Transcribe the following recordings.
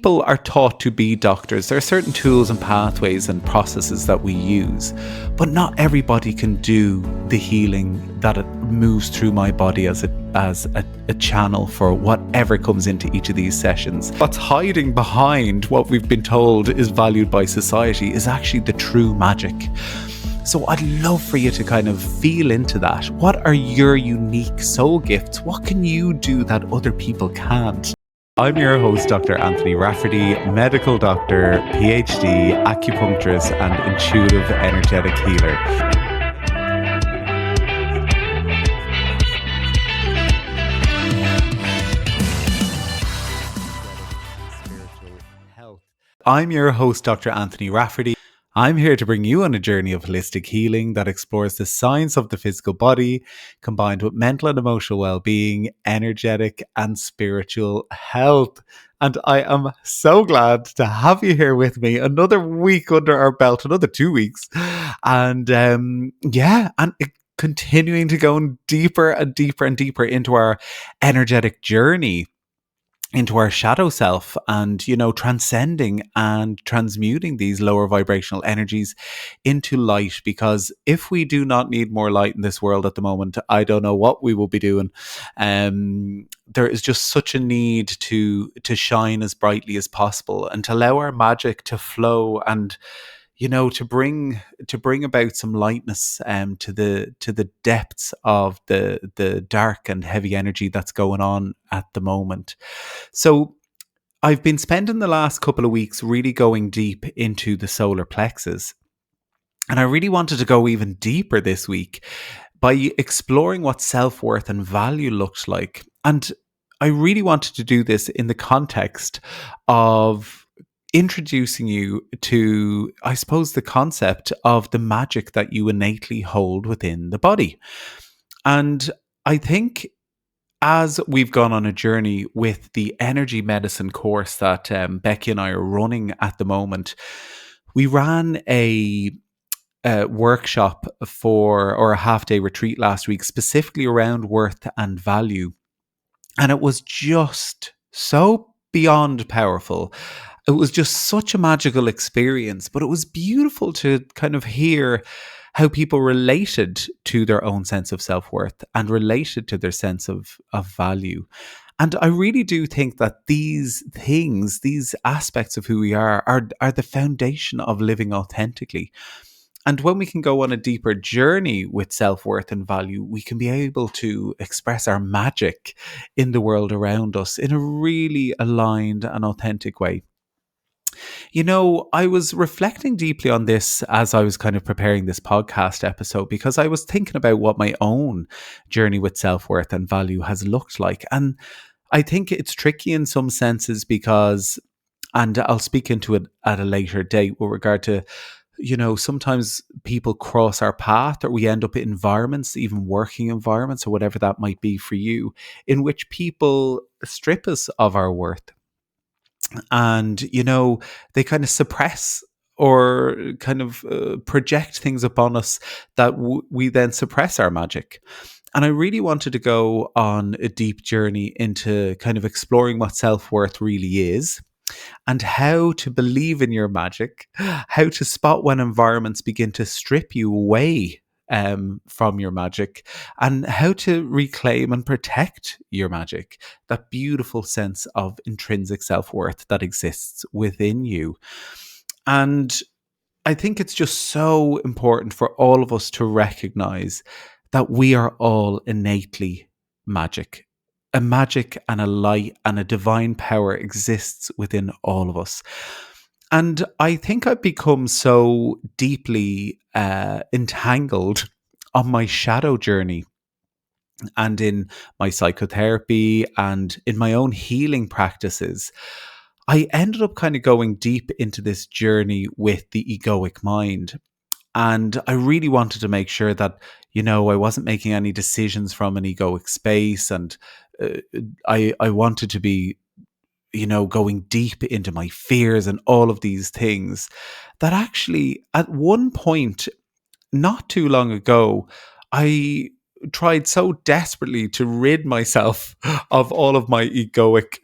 people are taught to be doctors. There are certain tools and pathways and processes that we use, but not everybody can do the healing that it moves through my body as a channel for whatever comes into each of these sessions. What's hiding behind what we've been told is valued by society is actually the true magic. So I'd love for you to kind of feel into that. What are your unique soul gifts? What can you do that other people can't? I'm your host, Dr. Anthony Rafferty, medical doctor, PhD, acupuncturist, and intuitive energetic healer. I'm your host, Dr. Anthony Rafferty. I'm here to bring you on a journey of holistic healing that explores the science of the physical body, combined with mental and emotional well-being, energetic and spiritual health. And I am so glad to have you here with me. Another week under our belt, another 2 weeks. And continuing to go deeper and deeper and deeper into our energetic journey, into our shadow self, and, you know, transcending and transmuting these lower vibrational energies into light. Because if we do not need more light in this world at the moment, I don't know what we will be doing. There is just such a need to shine as brightly as possible and to allow our magic to flow, and, you know, to bring about some lightness to the depths of the dark and heavy energy that's going on at the moment. So I've been spending the last couple of weeks really going deep into the solar plexus, and I really wanted to go even deeper this week by exploring what self-worth and value looks like. And I really wanted to do this in the context of introducing you to, I suppose, the concept of the magic that you innately hold within the body. And I think as we've gone on a journey with the energy medicine course that Becky and I are running at the moment, we ran a workshop or a half-day retreat last week specifically around worth and value. And it was just so beyond powerful. It was just such a magical experience, but it was beautiful to kind of hear how people related to their own sense of self-worth and related to their sense of value. And I really do think that these things, these aspects of who we are the foundation of living authentically. And when we can go on a deeper journey with self-worth and value, we can be able to express our magic in the world around us in a really aligned and authentic way. You know, I was reflecting deeply on this as I was kind of preparing this podcast episode, because I was thinking about what my own journey with self-worth and value has looked like. And I think it's tricky in some senses because, and I'll speak into it at a later date with regard to, you know, sometimes people cross our path, or we end up in environments, even working environments or whatever that might be for you, in which people strip us of our worth. And, you know, they kind of suppress or kind of project things upon us that we then suppress our magic. And I really wanted to go on a deep journey into kind of exploring what self-worth really is, and how to believe in your magic, how to spot when environments begin to strip you away from your magic, and how to reclaim and protect your magic, that beautiful sense of intrinsic self-worth that exists within you. And I think it's just so important for all of us to recognize that we are all innately magic. A magic and a light and a divine power exists within all of us. And I think I've become so deeply entangled on my shadow journey, and in my psychotherapy and in my own healing practices. I ended up kind of going deep into this journey with the egoic mind. And I really wanted to make sure that, you know, I wasn't making any decisions from an egoic space. And I wanted to be, you know, going deep into my fears and all of these things that actually at one point, not too long ago, I tried so desperately to rid myself of all of my egoic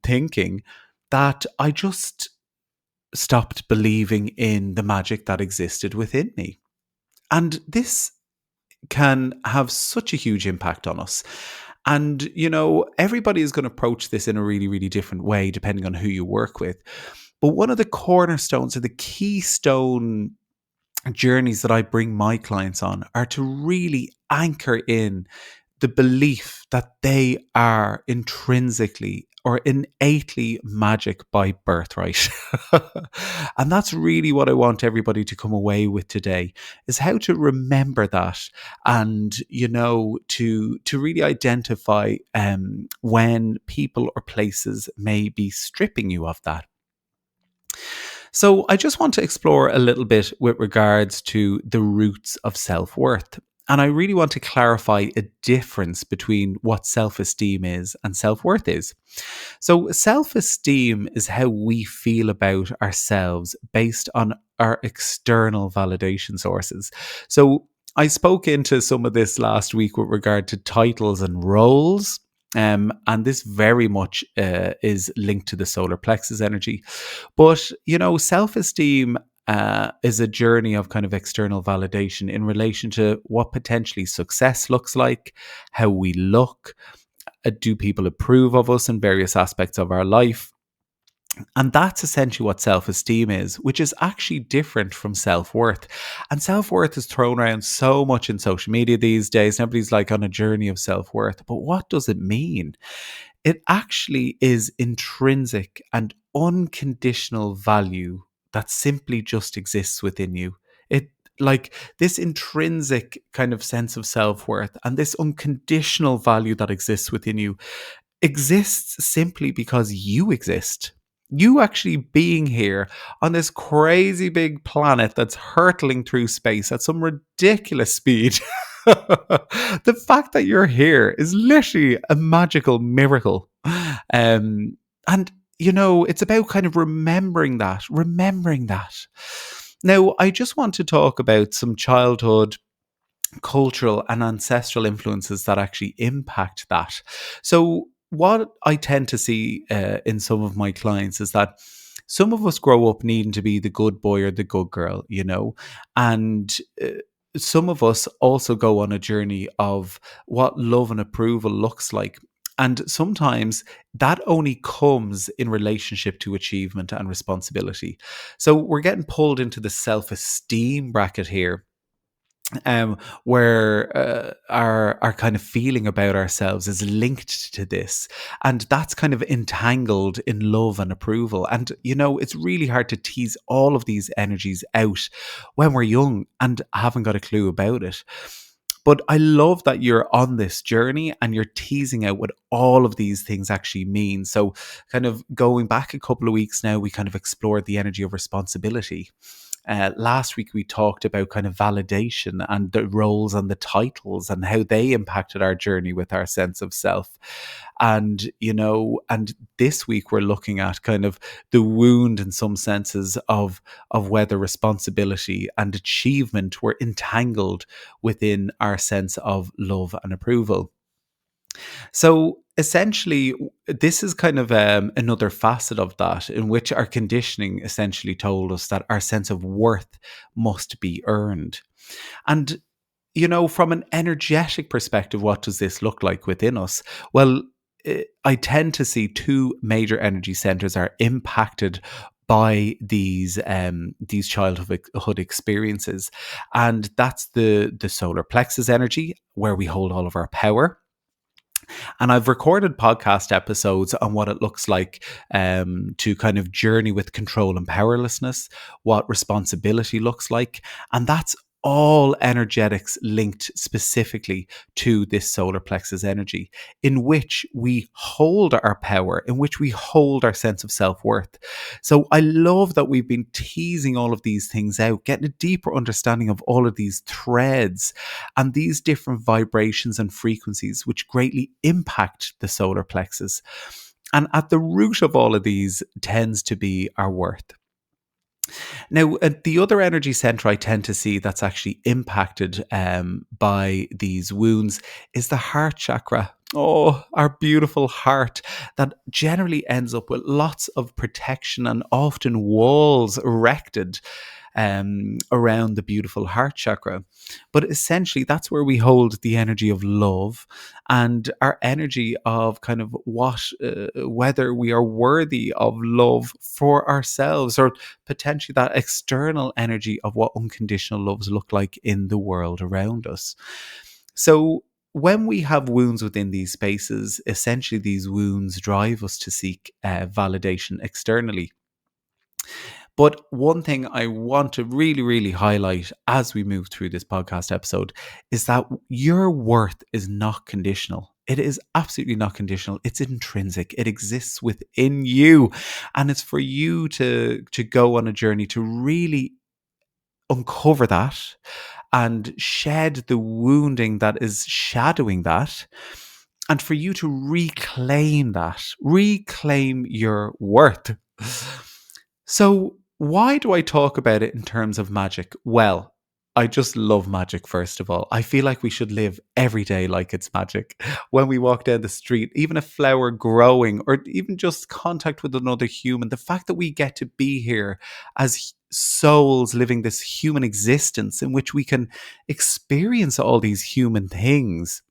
thinking, that I just stopped believing in the magic that existed within me. And this can have such a huge impact on us. And, everybody is going to approach this in a really, really different way, depending on who you work with. But one of the cornerstones or the keystone journeys that I bring my clients on are to really anchor in the belief that they are intrinsically or innately magic by birthright. And that's really what I want everybody to come away with today, is how to remember that, and to really identify when people or places may be stripping you of that. So I just want to explore a little bit with regards to the roots of self-worth. And I really want to clarify a difference between what self-esteem is and self-worth is. So self-esteem is how we feel about ourselves based on our external validation sources. So I spoke into some of this last week with regard to titles and roles. And this very much is linked to the solar plexus energy. But, self esteem is a journey of kind of external validation in relation to what potentially success looks like, how we look, do people approve of us in various aspects of our life. And that's essentially what self esteem is, which is actually different from self worth. And self worth is thrown around so much in social media these days. Everybody's like on a journey of self worth. But what does it mean? It actually is intrinsic and unconditional value that simply just exists within you. It like this intrinsic kind of sense of self worth and this unconditional value that exists within you exists simply because you exist. You actually being here on this crazy big planet that's hurtling through space at some ridiculous speed. The fact that you're here is literally a magical miracle. And, it's about kind of remembering that. Now, I just want to talk about some childhood cultural and ancestral influences that actually impact that. So, what I tend to see in some of my clients is that some of us grow up needing to be the good boy or the good girl, and some of us also go on a journey of what love and approval looks like. And sometimes that only comes in relationship to achievement and responsibility. So we're getting pulled into the self esteem bracket here, where our kind of feeling about ourselves is linked to this, and that's kind of entangled in love and approval. And it's really hard to tease all of these energies out when we're young and haven't got a clue about it. But I love that you're on this journey and you're teasing out what all of these things actually mean. So, kind of going back a couple of weeks now, we kind of explored the energy of responsibility. Last week, we talked about kind of validation and the roles and the titles and how they impacted our journey with our sense of self. And this week, we're looking at kind of the wound in some senses of whether responsibility and achievement were entangled within our sense of love and approval. So essentially, this is kind of another facet of that, in which our conditioning essentially told us that our sense of worth must be earned. And, from an energetic perspective, what does this look like within us? Well, I tend to see two major energy centers are impacted by these childhood experiences, and that's the solar plexus energy, where we hold all of our power. And I've recorded podcast episodes on what it looks like to kind of journey with control and powerlessness, what responsibility looks like. And that's all energetics linked specifically to this solar plexus energy, in which we hold our power, in which we hold our sense of self-worth. So I love that we've been teasing all of these things out, getting a deeper understanding of all of these threads and these different vibrations and frequencies, which greatly impact the solar plexus. And at the root of all of these tends to be our worth. Now, the other energy center I tend to see that's actually impacted by these wounds is the heart chakra. Oh, our beautiful heart that generally ends up with lots of protection and often walls erected around the beautiful heart chakra. But essentially, that's where we hold the energy of love and our energy of kind of whether we are worthy of love for ourselves, or potentially that external energy of what unconditional loves look like in the world around us. So, when we have wounds within these spaces, essentially these wounds drive us to seek validation externally. But one thing I want to really, really highlight as we move through this podcast episode is that your worth is not conditional. It is absolutely not conditional. It's intrinsic. It exists within you. And it's for you to go on a journey to really uncover that and shed the wounding that is shadowing that, and for you to reclaim your worth. So, why do I talk about it in terms of magic? Well, I just love magic, first of all. I feel like we should live every day like it's magic. When we walk down the street, even a flower growing, or even just contact with another human, the fact that we get to be here as souls living this human existence in which we can experience all these human things,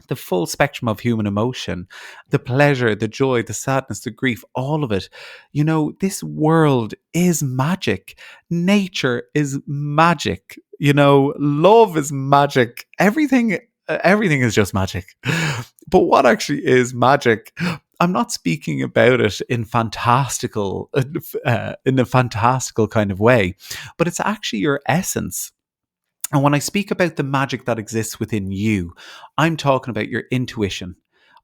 the full spectrum of human emotion, the pleasure, the joy, the sadness, the grief, all of it. You know, this world is magic. Nature is magic. You know, love is magic. Everything is just magic. But what actually is magic? I'm not speaking about it in a fantastical kind of way, but it's actually your essence. And when I speak about the magic that exists within you, I'm talking about your intuition.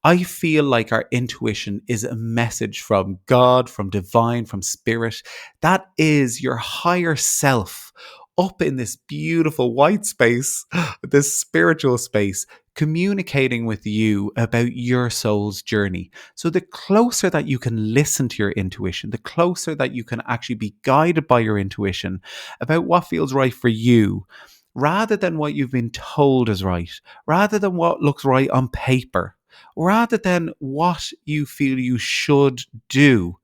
I feel like our intuition is a message from God, from divine, from spirit. That is your higher self up in this beautiful white space, this spiritual space, communicating with you about your soul's journey. So, the closer that you can listen to your intuition, the closer that you can actually be guided by your intuition about what feels right for you, rather than what you've been told is right, rather than what looks right on paper, rather than what you feel you should do.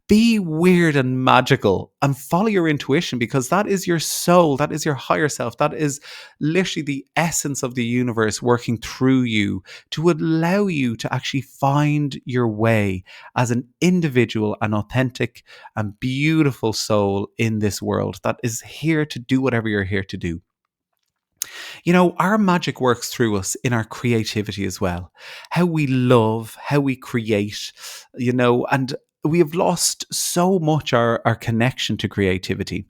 Be weird and magical and follow your intuition, because that is your soul, that is your higher self, that is literally the essence of the universe working through you to allow you to actually find your way as an individual and authentic and beautiful soul in this world that is here to do whatever you're here to do. You know, our magic works through us in our creativity as well. How we love, how we create, and we have lost so much our connection to creativity.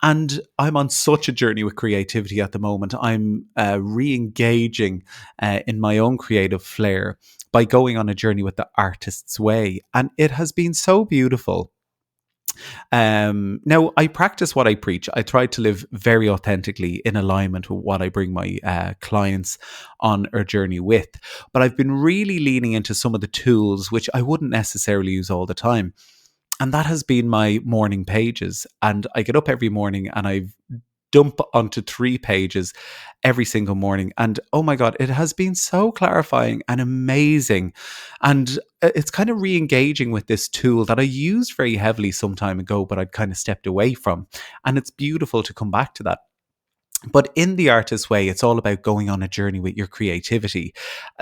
And I'm on such a journey with creativity at the moment. I'm re engaging in my own creative flair by going on a journey with the artist's way. And it has been so beautiful. Now, I practice what I preach. I try to live very authentically in alignment with what I bring my clients on our journey with. But I've been really leaning into some of the tools which I wouldn't necessarily use all the time. And that has been my morning pages. And I get up every morning and I dump onto 3 pages every single morning. And oh my God, it has been so clarifying and amazing. And it's kind of re engaging with this tool that I used very heavily some time ago, but I'd kind of stepped away from. And it's beautiful to come back to that. But in the artist way, it's all about going on a journey with your creativity,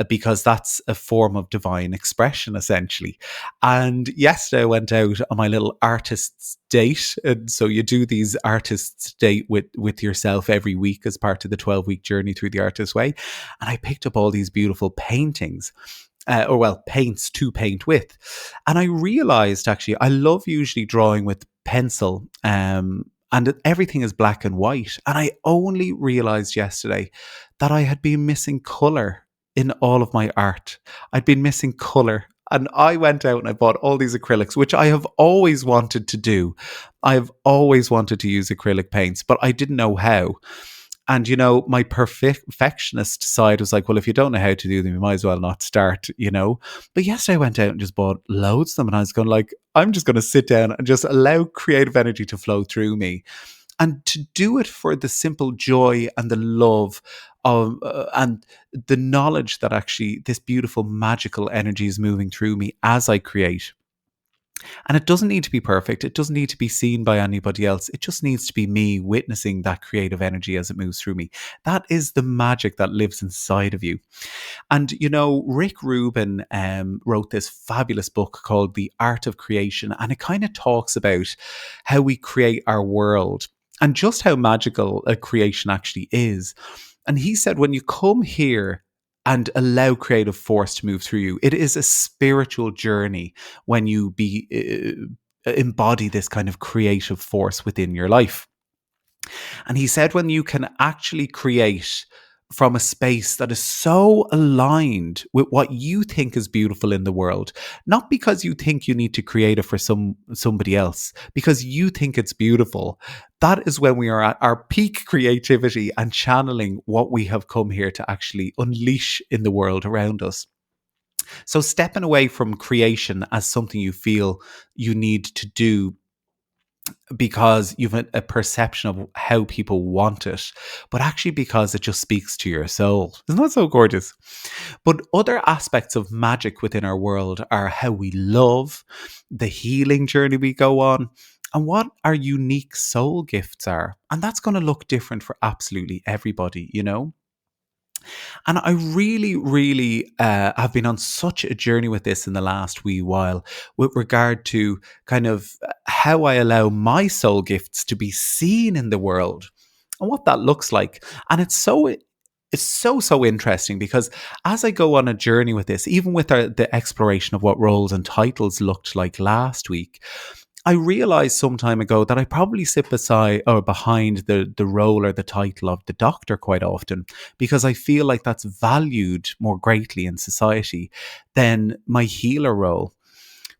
because that's a form of divine expression, essentially. And yesterday I went out on my little artist's date. And so you do these artists' date with yourself every week as part of the 12-week journey through the artist way. And I picked up all these beautiful paintings. Paints to paint with. And I realized actually, I love usually drawing with pencil. And everything is black and white. And I only realized yesterday that I had been missing color in all of my art. I'd been missing color. And I went out and I bought all these acrylics, which I have always wanted to do. I have always wanted to use acrylic paints, but I didn't know how. And, my perfectionist side was like, well, if you don't know how to do them, you might as well not start. But yesterday I went out and just bought loads of them. And I was going like, I'm just going to sit down and just allow creative energy to flow through me. And to do it for the simple joy and the love and the knowledge that actually this beautiful magical energy is moving through me as I create. And it doesn't need to be perfect. It doesn't need to be seen by anybody else. It just needs to be me witnessing that creative energy as it moves through me. That is the magic that lives inside of you. And, Rick Rubin wrote this fabulous book called The Art of Creation. And it kind of talks about how we create our world and just how magical a creation actually is. And he said, when you come here and allow creative force to move through you, it is a spiritual journey when you embody this kind of creative force within your life. And he said, when you can actually create from a space that is so aligned with what you think is beautiful in the world, not because you think you need to create it for somebody else, because you think it's beautiful, that is when we are at our peak creativity and channeling what we have come here to actually unleash in the world around us. So stepping away from creation as something you feel you need to do because you've a perception of how people want it, but actually because it just speaks to your soul. Isn't that so gorgeous? But other aspects of magic within our world are how we love, the healing journey we go on, and what our unique soul gifts are. And that's going to look different for absolutely everybody. And I really, really have been on such a journey with this in the last wee while with regard to kind of how I allow my soul gifts to be seen in the world and what that looks like. And it's so interesting because as I go on a journey with this, even with the exploration of what roles and titles looked like last week, I realized some time ago that I probably sit beside or behind the role or the title of the doctor quite often because I feel like that's valued more greatly in society than my healer role.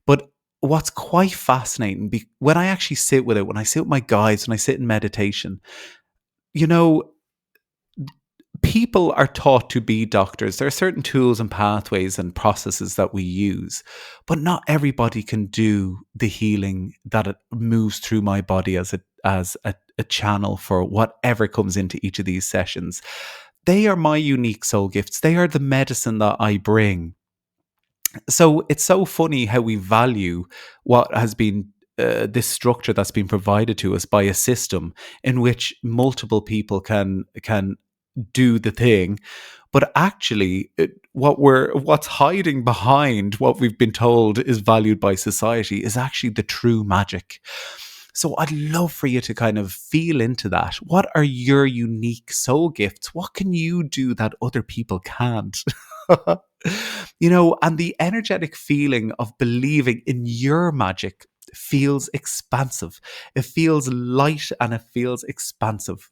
But what's quite fascinating, when I actually sit with it, when I sit with my guides, when I sit in meditation, you know, people are taught to be doctors. There are certain tools and pathways and processes that we use, but not everybody can do the healing that it moves through my body as a channel for whatever comes into each of these sessions. They are my unique soul gifts. They are the medicine that I bring. So it's so funny how we value what has been this structure that's been provided to us by a system in which multiple people can do the thing, but actually what's hiding behind what we've been told is valued by society is actually the true magic. So I'd love for you to kind of feel into that. What are your unique soul gifts? What can you do that other people can't? And the energetic feeling of believing in your magic feels expansive. It feels light and it feels expansive.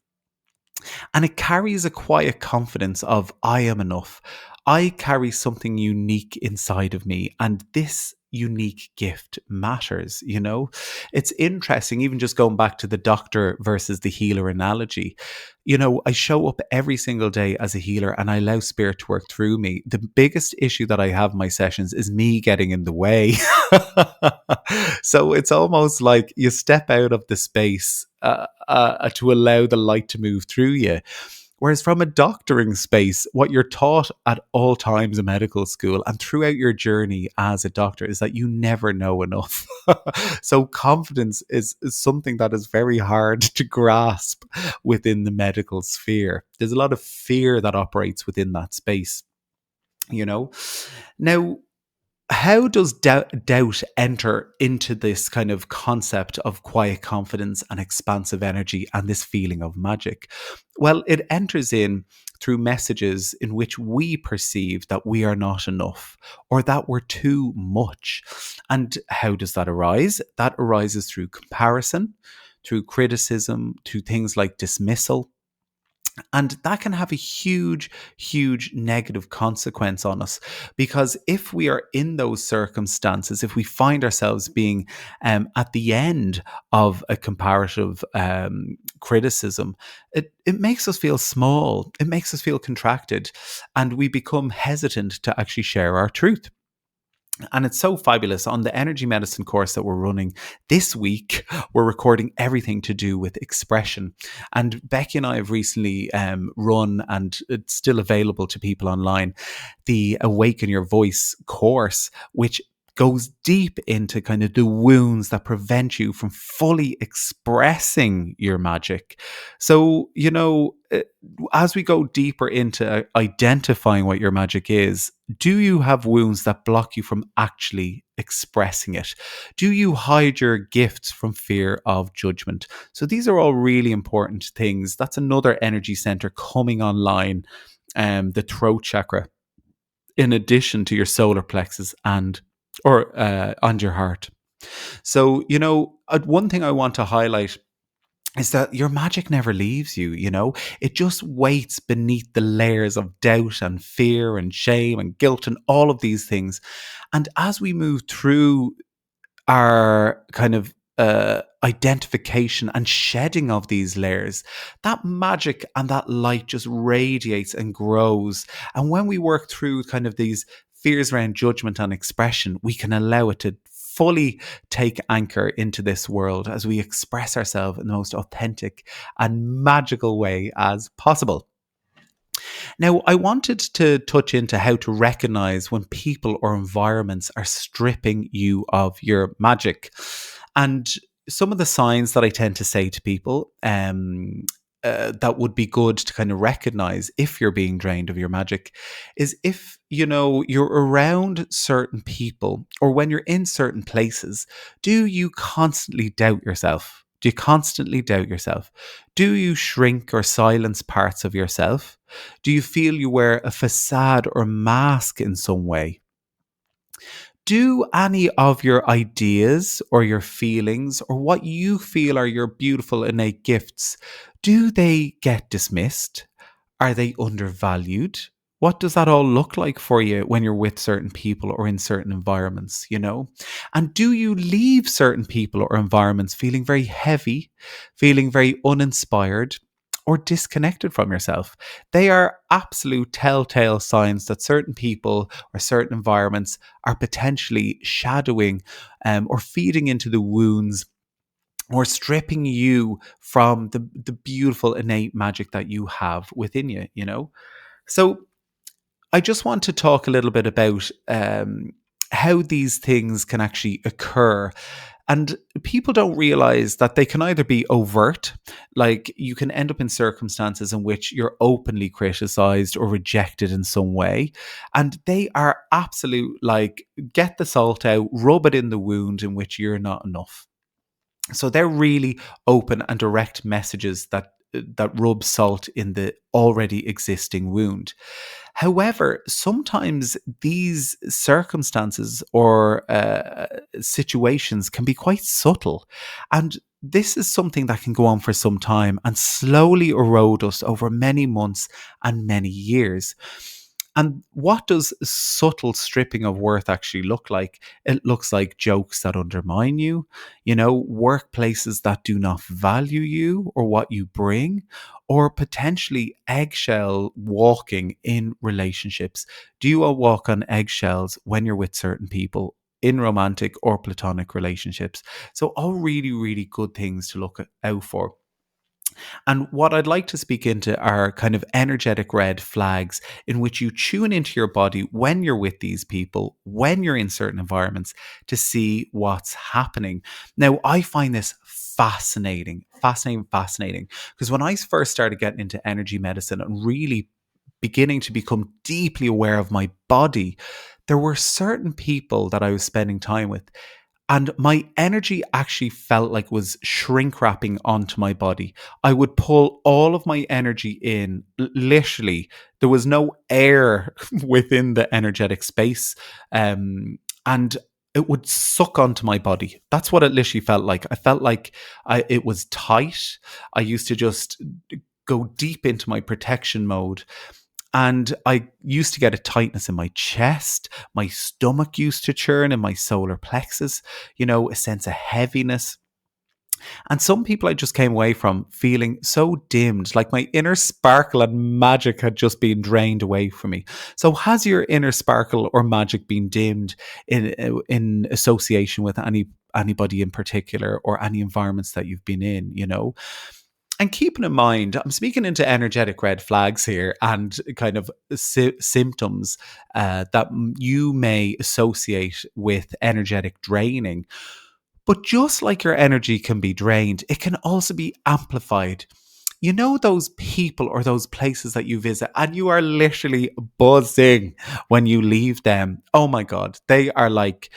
And it carries a quiet confidence of, I am enough. I carry something unique inside of me. And this unique gift matters. It's interesting, even just going back to the doctor versus the healer analogy. I show up every single day as a healer and I allow spirit to work through me. The biggest issue that I have in my sessions is me getting in the way. So it's almost like you step out of the space to allow the light to move through you. Whereas from a doctoring space, what you're taught at all times in medical school and throughout your journey as a doctor is that you never know enough. So confidence is something that is very hard to grasp within the medical sphere. There's a lot of fear that operates within that space, you know? Now, how does doubt enter into this kind of concept of quiet confidence and expansive energy and this feeling of magic? Well, it enters in through messages in which we perceive that we are not enough or that we're too much. And how does that arise? That arises through comparison, through criticism, through things like dismissal. And that can have a huge, huge negative consequence on us because if we are in those circumstances, if we find ourselves being at the end of a comparative criticism, it makes us feel small, it makes us feel contracted, and we become hesitant to actually share our truth. And it's so fabulous. On the energy medicine course that we're running this week, we're recording everything to do with expression. And Becky and I have recently run, and it's still available to people online, the Awaken Your Voice course, which goes deep into kind of the wounds that prevent you from fully expressing your magic. So, as we go deeper into identifying what your magic is, do you have wounds that block you from actually expressing it? Do you hide your gifts from fear of judgment? So these are all really important things. That's another energy center coming online, the throat chakra, in addition to your solar plexus and your heart. So, one thing I want to highlight is that your magic never leaves you, it just waits beneath the layers of doubt and fear and shame and guilt and all of these things. And as we move through our kind of identification and shedding of these layers, that magic and that light just radiates and grows. And when we work through kind of these fears around judgment and expression, we can allow it to fully take anchor into this world as we express ourselves in the most authentic and magical way as possible. Now, I wanted to touch into how to recognize when people or environments are stripping you of your magic. And some of the signs that I tend to say to people, that would be good to kind of recognize if you're being drained of your magic, is if you're around certain people, or when you're in certain places, do you constantly doubt yourself? Do you constantly doubt yourself? Do you shrink or silence parts of yourself? Do you feel you wear a facade or mask in some way? Do any of your ideas or your feelings or what you feel are your beautiful innate gifts, do they get dismissed? Are they undervalued? What does that all look like for you when you're with certain people or in certain environments? And do you leave certain people or environments feeling very heavy, feeling very uninspired, or disconnected from yourself? They are absolute telltale signs that certain people or certain environments are potentially shadowing, or feeding into the wounds, or stripping you from the beautiful innate magic that you have within you. So I just want to talk a little bit about how these things can actually occur. And people don't realize that they can either be overt, like you can end up in circumstances in which you're openly criticized or rejected in some way. And they are absolute, like, get the salt out, rub it in the wound in which you're not enough. So they're really open and direct messages that rub salt in the already existing wound. However, sometimes these circumstances or situations can be quite subtle, and this is something that can go on for some time and slowly erode us over many months and many years. And what does subtle stripping of worth actually look like? It looks like jokes that undermine you, workplaces that do not value you or what you bring, or potentially eggshell walking in relationships. Do you walk on eggshells when you're with certain people in romantic or platonic relationships? So, all really, really good things to look out for. And what I'd like to speak into are kind of energetic red flags in which you tune into your body when you're with these people, when you're in certain environments, to see what's happening. Now, I find this fascinating. Because when I first started getting into energy medicine and really beginning to become deeply aware of my body, there were certain people that I was spending time with, and my energy actually felt like was shrink wrapping onto my body. I would pull all of my energy in, literally. There was no air within the energetic space. And it would suck onto my body. That's what it literally felt like. I felt like it was tight. I used to just go deep into my protection mode. And I used to get a tightness in my chest. My stomach used to churn in my solar plexus, a sense of heaviness. And some people I just came away from feeling so dimmed, like my inner sparkle and magic had just been drained away from me. So, has your inner sparkle or magic been dimmed in association with anybody in particular, or any environments that you've been in? And keeping in mind, I'm speaking into energetic red flags here and kind of symptoms that you may associate with energetic draining. But just like your energy can be drained, it can also be amplified. You know, those people or those places that you visit and you are literally buzzing when you leave them. Oh my God, they are like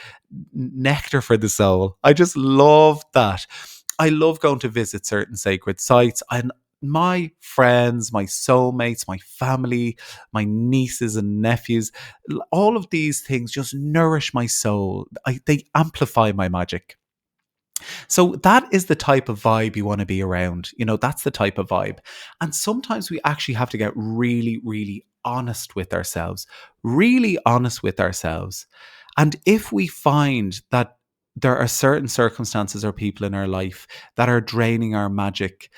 nectar for the soul. I just love that. I love going to visit certain sacred sites, and my friends, my soulmates, my family, my nieces and nephews, all of these things just nourish my soul. They amplify my magic. So that is the type of vibe you want to be around. That's the type of vibe. And sometimes we actually have to get really, really honest with ourselves, really honest with ourselves. And if we find that there are certain circumstances or people in our life that are draining our magic,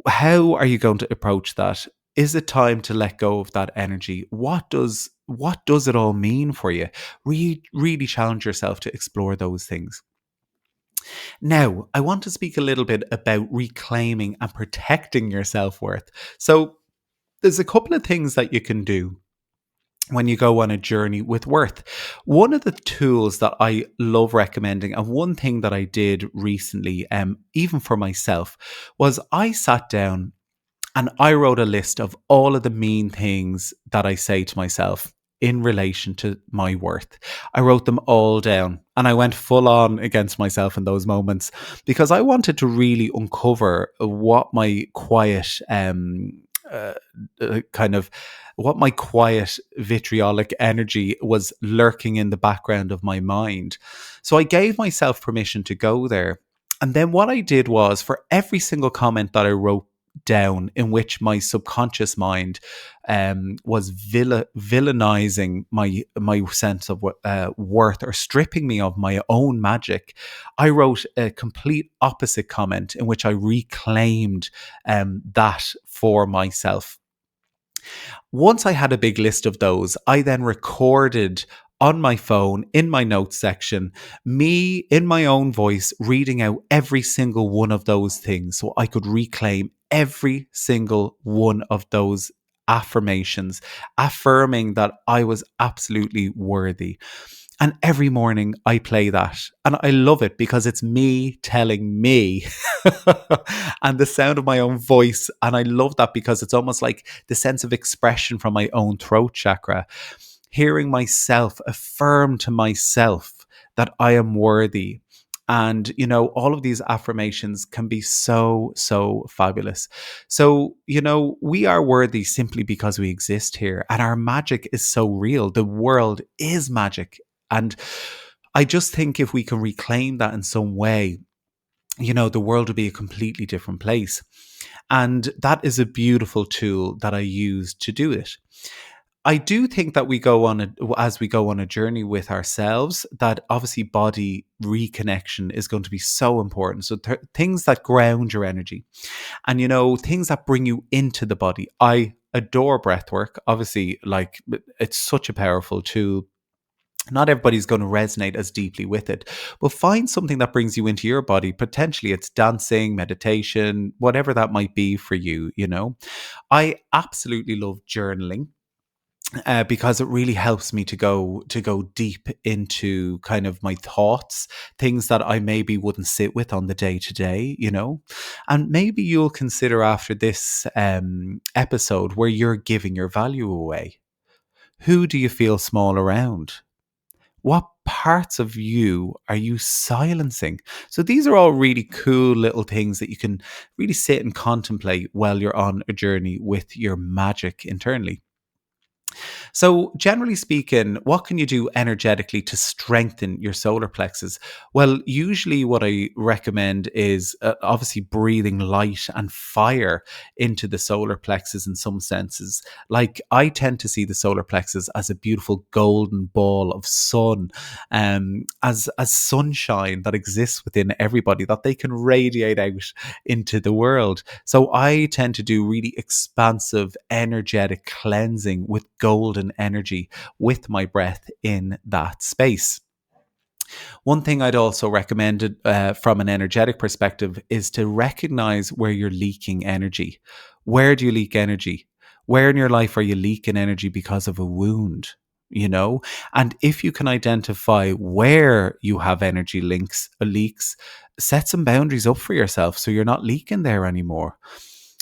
how are you going to approach that? Is it time to let go of that energy? What does it all mean for you? Really, really challenge yourself to explore those things. Now, I want to speak a little bit about reclaiming and protecting your self worth. So, there's a couple of things that you can do when you go on a journey with worth. One of the tools that I love recommending, and one thing that I did recently, even for myself, was I sat down and I wrote a list of all of the mean things that I say to myself in relation to my worth. I wrote them all down and I went full on against myself in those moments because I wanted to really uncover what my quiet, uh, kind of what my quiet vitriolic energy was lurking in the background of my mind. So I gave myself permission to go there. And then what I did was, for every single comment that I wrote down in which my subconscious mind was villainizing my sense of worth, or stripping me of my own magic, I wrote a complete opposite comment in which I reclaimed that for myself. Once I had a big list of those, I then recorded on my phone in my notes section, me in my own voice reading out every single one of those things so I could reclaim every single one of those affirmations, affirming that I was absolutely worthy. And every morning I play that. And I love it because it's me telling me and the sound of my own voice. And I love that because it's almost like the sense of expression from my own throat chakra. Hearing myself affirm to myself that I am worthy. And, all of these affirmations can be so, so fabulous. So, we are worthy simply because we exist here, and our magic is so real. The world is magic. And I just think if we can reclaim that in some way, the world will be a completely different place. And that is a beautiful tool that I use to do it. I do think that as we go on a journey with ourselves, that obviously body reconnection is going to be so important. So things that ground your energy, and things that bring you into the body. I adore breath work. Obviously, like, it's such a powerful tool. Not everybody's going to resonate as deeply with it, but find something that brings you into your body. Potentially it's dancing, meditation, whatever that might be for you. I absolutely love journaling. Because it really helps me to go deep into kind of my thoughts, things that I maybe wouldn't sit with on the day to day. And maybe you'll consider after this episode where you're giving your value away. Who do you feel small around? What parts of you are you silencing? So these are all really cool little things that you can really sit and contemplate while you're on a journey with your magic internally. So, generally speaking, what can you do energetically to strengthen your solar plexus? Well, usually what I recommend is obviously breathing light and fire into the solar plexus in some senses. Like, I tend to see the solar plexus as a beautiful golden ball of sun, as sunshine that exists within everybody that they can radiate out into the world. So I tend to do really expansive, energetic cleansing with golden energy with my breath in that space. One thing I'd also recommend from an energetic perspective is to recognize where you're leaking energy. Where do you leak energy? Where in your life are you leaking energy because of a wound? You know, and if you can identify where you have energy leaks, set some boundaries up for yourself so you're not leaking there anymore.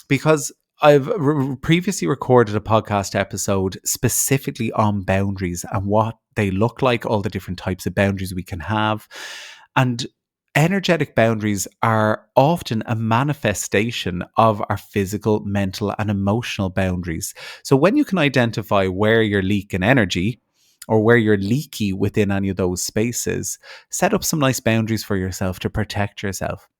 Because I've previously recorded a podcast episode specifically on boundaries and what they look like, all the different types of boundaries we can have. And energetic boundaries are often a manifestation of our physical, mental, and emotional boundaries. So when you can identify where you're leaking energy, or where you're leaky within any of those spaces, set up some nice boundaries for yourself to protect yourself.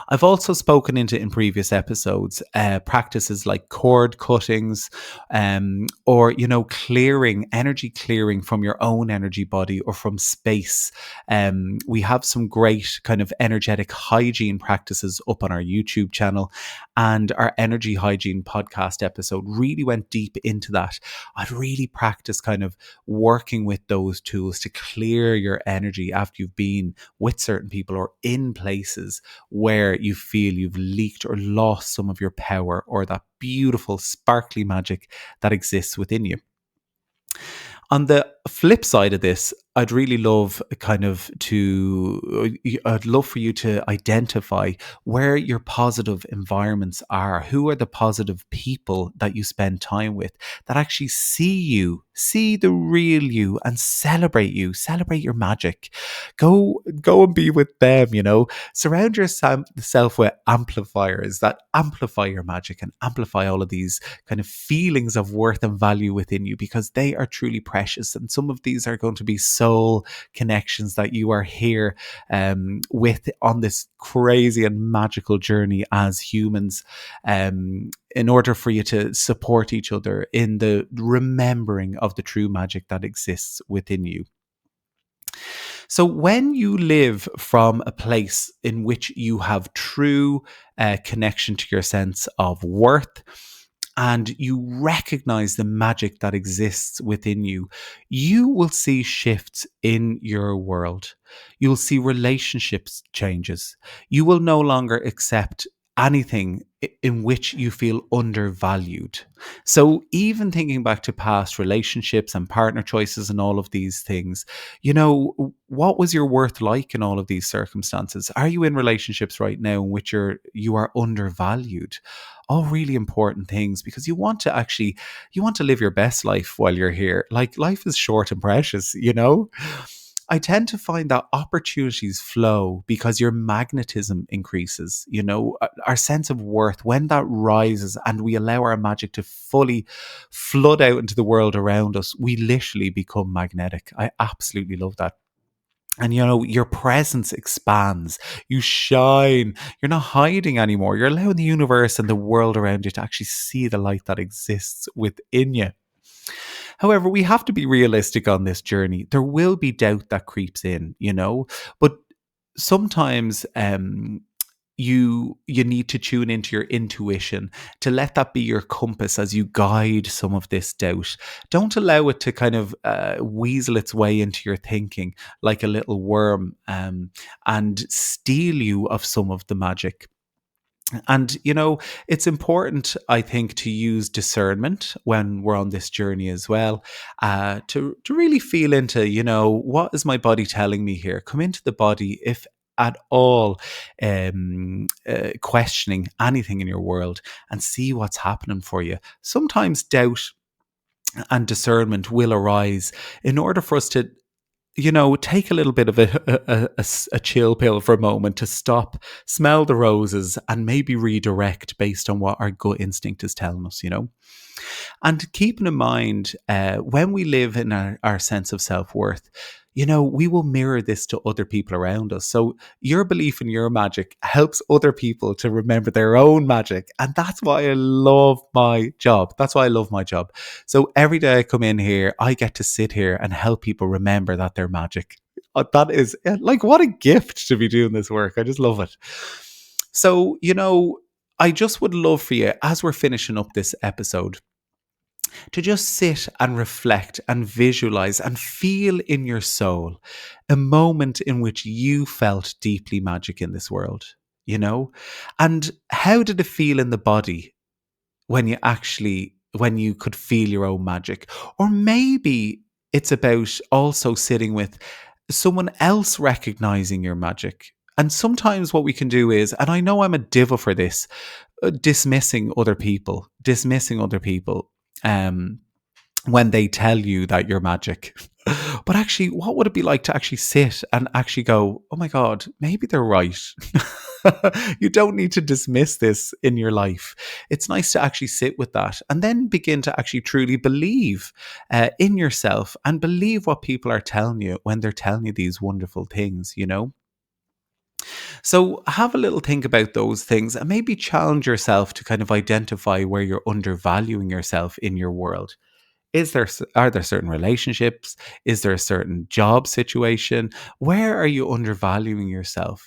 I've also spoken into in previous episodes practices like cord cuttings, or clearing energy, clearing from your own energy body or from space. We have some great kind of energetic hygiene practices up on our YouTube channel, and our energy hygiene podcast episode really went deep into that. I'd really practice kind of working with those tools to clear your energy after you've been with certain people or in places where you feel you've leaked or lost some of your power or that beautiful sparkly magic that exists within you. On the flip side of this, I'd really love I'd love for you to identify where your positive environments are. Who are the positive people that you spend time with that actually see you, see the real you, and celebrate your magic. Go and be with them, surround yourself with amplifiers that amplify your magic and amplify all of these kind of feelings of worth and value within you, because they are truly precious. And some of these are going to be soul connections that you are here with on this crazy and magical journey as humans, in order for you to support each other in the remembering of the true magic that exists within you. So when you live from a place in which you have true connection to your sense of worth, and you recognize the magic that exists within you, you will see shifts in your world. You'll see relationships changes. You will no longer accept anything in which you feel undervalued. So even thinking back to past relationships and partner choices and all of these things, what was your worth like in all of these circumstances? Are you in relationships right now in which you are undervalued? All really important things, because you want to live your best life while you're here. Like, life is short and precious. I tend to find that opportunities flow because your magnetism increases. Our sense of worth, when that rises and we allow our magic to fully flood out into the world around us, we literally become magnetic. I absolutely love that. And your presence expands, you shine, you're not hiding anymore. You're allowing the universe and the world around you to actually see the light that exists within you. However, we have to be realistic on this journey. There will be doubt that creeps in, but sometimes you need to tune into your intuition, to let that be your compass as you guide some of this doubt. Don't allow it to kind of weasel its way into your thinking like a little worm, and steal you of some of the magic. And, it's important, I think, to use discernment when we're on this journey as well, to really feel into, what is my body telling me here? Come into the body, if at all questioning anything in your world, and see what's happening for you. Sometimes doubt and discernment will arise in order for us to take a little bit of a chill pill for a moment to stop, smell the roses, and maybe redirect based on what our gut instinct is telling us. And keeping in mind, when we live in our sense of self worth, we will mirror this to other people around us. So your belief in your magic helps other people to remember their own magic. And that's why I love my job. That's why I love my job. So every day I come in here, I get to sit here and help people remember that they're magic. That is like, what a gift to be doing this work. I just love it. So, I just would love for you, as we're finishing up this episode, to just sit and reflect and visualize and feel in your soul a moment in which you felt deeply magic in this world, you know? And how did it feel in the body when you could feel your own magic? Or maybe it's about also sitting with someone else recognizing your magic. And sometimes what we can do is, and I know I'm a devil for this, dismissing other people. Um, when they tell you that you're magic. But actually, what would it be like to actually sit and actually go, oh my God, maybe they're right. You don't need to dismiss this in your life. It's nice to actually sit with that and then begin to actually truly believe in yourself and believe what people are telling you when they're telling you these wonderful things. So have a little think about those things and maybe challenge yourself to kind of identify where you're undervaluing yourself in your world. Are there certain relationships? Is there a certain job situation? Where are you undervaluing yourself?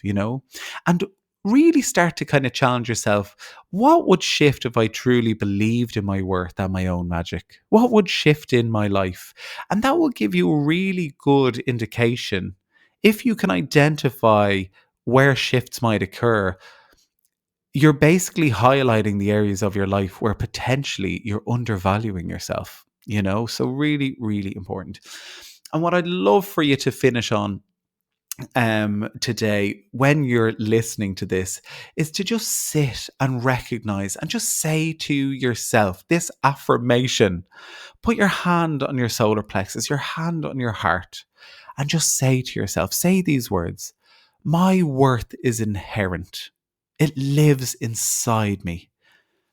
And really start to kind of challenge yourself. What would shift if I truly believed in my worth and my own magic? What would shift in my life? And that will give you a really good indication. If you can identify where shifts might occur, you're basically highlighting the areas of your life where potentially you're undervaluing yourself. So really, really important. And what I'd love for you to finish on today, when you're listening to this, is to just sit and recognize and just say to yourself this affirmation. Put your hand on your solar plexus, your hand on your heart, and just say to yourself, say these words: my worth is inherent. It lives inside me.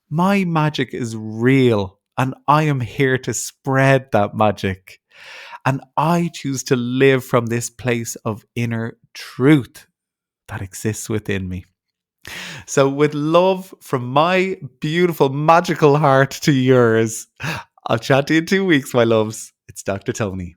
My magic is real, and I am here to spread that magic. And I choose to live from this place of inner truth that exists within me. So, with love from my beautiful, magical heart to yours, I'll chat to you in 2 weeks, my loves. It's Dr. Tony.